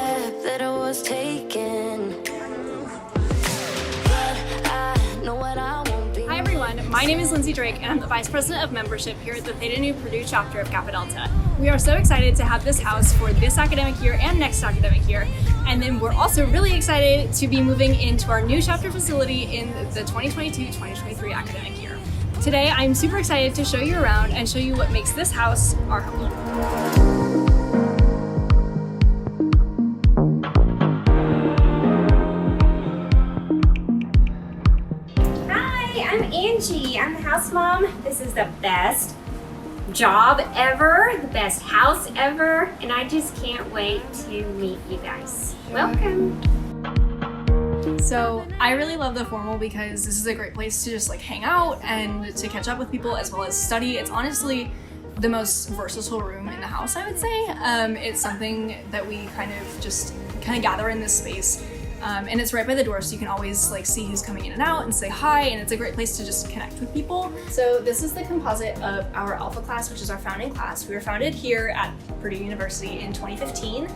step that I was taking. But I know what I won't be. Hi everyone, my name is Lindsay Drake and I'm the Vice President of Membership here at the Theta Nu Purdue chapter of Kappa Delta. We are so excited to have this house for this academic year and next academic year. And then we're also really excited to be moving into our new chapter facility in the 2022-2023 academic year. Today, I'm super excited to show you around and show you what makes this house our home. I'm Angie. I'm the house mom. This is the best job ever, the best house ever, and I just can't wait to meet you guys. Welcome. So I really love the formal because this is a great place to just like hang out and to catch up with people as well as study. It's honestly the most versatile room in the house, I would say. It's something that we kind of gather in this space. And it's right by the door, so you can always like see who's coming in and out and say hi, and it's a great place to just connect with people. So this is the composite of our Alpha class, which is our founding class. We were founded here at Purdue University in 2015,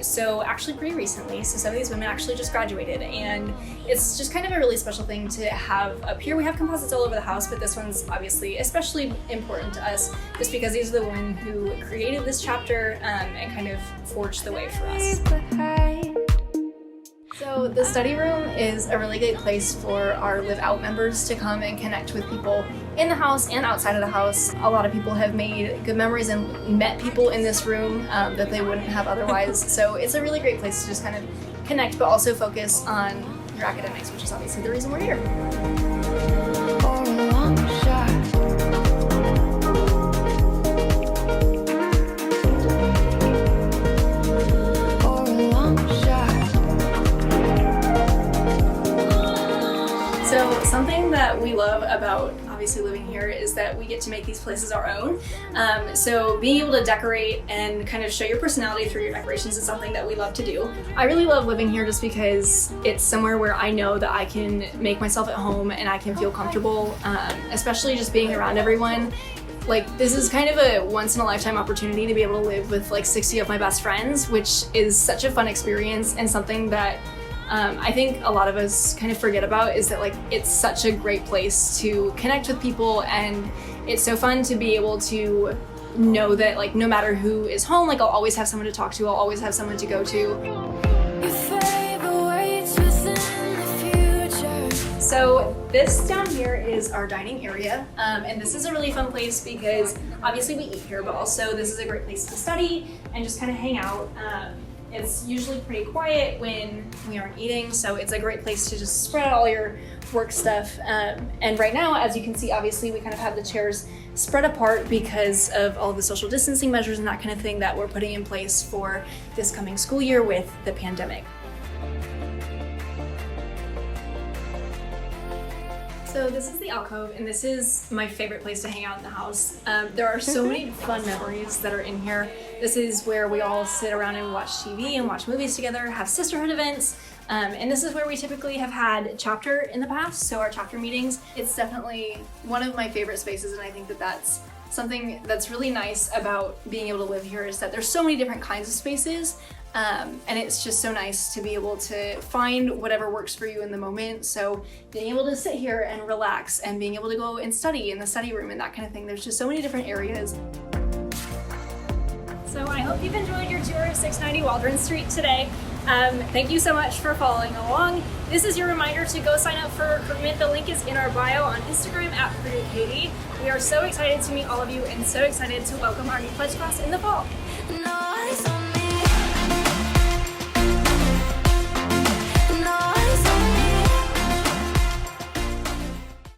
so actually pretty recently. So some of these women actually just graduated, and it's just kind of a really special thing to have up here. We have composites all over the house, but this one's obviously especially important to us just because these are the women who created this chapter and kind of forged the way for us. So the study room is a really good place for our live out members to come and connect with people in the house and outside of the house. A lot of people have made good memories and met people in this room that they wouldn't have otherwise. So it's a really great place to just kind of connect, but also focus on your academics, which is obviously the reason we're here. So something that we love about obviously living here is that we get to make these places our own. So being able to decorate and kind of show your personality through your decorations is something that we love to do. I really love living here just because it's somewhere where I know that I can make myself at home and I can feel comfortable, especially just being around everyone. Like, this is kind of a once-in-a-lifetime opportunity to be able to live with like 60 of my best friends, which is such a fun experience and something that I think a lot of us kind of forget about, is that like it's such a great place to connect with people, and it's so fun to be able to know that like no matter who is home, like I'll always have someone to talk to, I'll always have someone to go to. So this down here is our dining area, and this is a really fun place because obviously we eat here, but also this is a great place to study and just kind of hang out. It's usually pretty quiet when we aren't eating, so it's a great place to just spread out all your work stuff. And right now, as you can see, obviously we kind of have the chairs spread apart because of all the social distancing measures and that kind of thing that we're putting in place for this coming school year with the pandemic. So this is the alcove, and this is my favorite place to hang out in the house. There are so many fun memories that are in here. This is where we all sit around and watch TV and watch movies together, have sisterhood events, and this is where we typically have had chapter in the past, so our chapter meetings. It's definitely one of my favorite spaces, and I think that that's something that's really nice about being able to live here, is that there's so many different kinds of spaces. And it's just so nice to be able to find whatever works for you in the moment. So being able to sit here and relax and being able to go and study in the study room and that kind of thing. There's just so many different areas. So I hope you've enjoyed your tour of 690 Waldron Street today. Thank you so much for following along. This is your reminder to go sign up for recruitment. The link is in our bio on Instagram at Purdue KD. We are so excited to meet all of you and so excited to welcome our new pledge class in the fall. No.